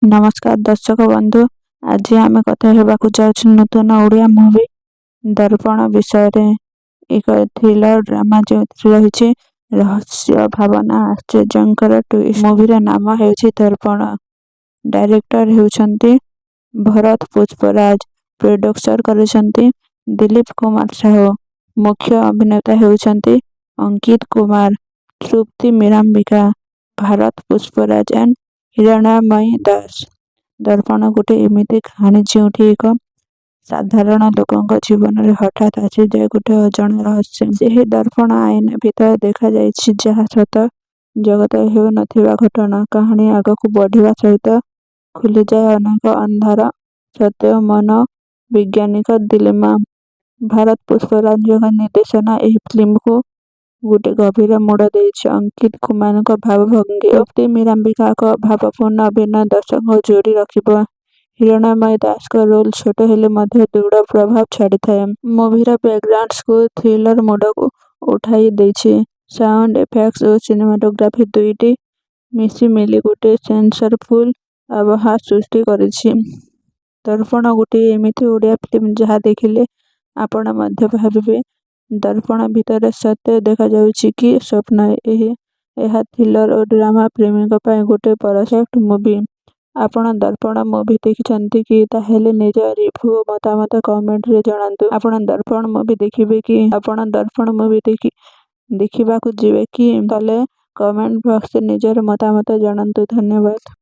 नमस्कार दर्शक बंधु। आज आम कथा हेबाकु जाउछु नूतन ओडिया मूवी दर्पण विषय रे। एक थ्रिलर ड्रामा जो रही रहस्य भावना आश्चर्यकर ट्विस्ट। मूवीर नाम हेउछि दर्पण। डायरेक्टर हेउछंती भरत पुष्पराज। प्रोड्यूसर करिसंती दिलीप कुमार साहू। मुख्य अभिनेता हेउछंती अंकित कुमार, तृप्ति मीरांबिका, भारत पुष्पराज एंड हिरणमयी दास। दर्पण गोटे एमिति कहानी जोठी एक साधारण लोकंक जीवन रे हठात आसी जाए गोटे अजण रहस्य। ସେହି दर्पण आईना भितर देखा जाइछि जहाँ सत जगत हेउ नथिबा घटना। कहानी आगकु बढ़िवा सहित खुली जाए अनेक अंधार सत्य मन वैज्ञानिक दिलेमा। भारत पुष्पराज निर्देशना एही फिल्म को गोटे गभीर मोड़ देइछि। अंकित कुमार भावभंगी, तृप्ति मीरांबिका भावपूर्ण अभिनय दर्शक जोड़ी रखिब। हिरणमयी दास रोल छोट हेले मध्य दृढ़ प्रभाव छाड़ी थाए। मूवीर बैकग्राउंड को थ्रिलर मोड को उठाई देइछि। साउंड इफेक्ट्स और सिनेमाटोग्राफी दुईटी मिसी मिली गोटे सेंसरफुल आबहा सृष्टि करिछि। दर्पण गोटे एमिति ओडिया फिल्म जहाँ देखिले आपण मध्य भाविबे दर्पण भितर सत्य देखा जाउछि कि स्वप्न। यह थ्रिलर और ड्रामा प्रेमी पाई गोटे परफेक्ट मूवी। आपण दर्पण मूवी देखिछंती कि ताहेले निज रिव्यू और मतामत कमेंट रे जणांतु। आपण दर्पण मूवी देखिबे कि आपण दर्पण मूवी देखिबाकु जिवे कि तले कमेंट बॉक्स रे निजर मतामत जणांतु। धन्यवाद।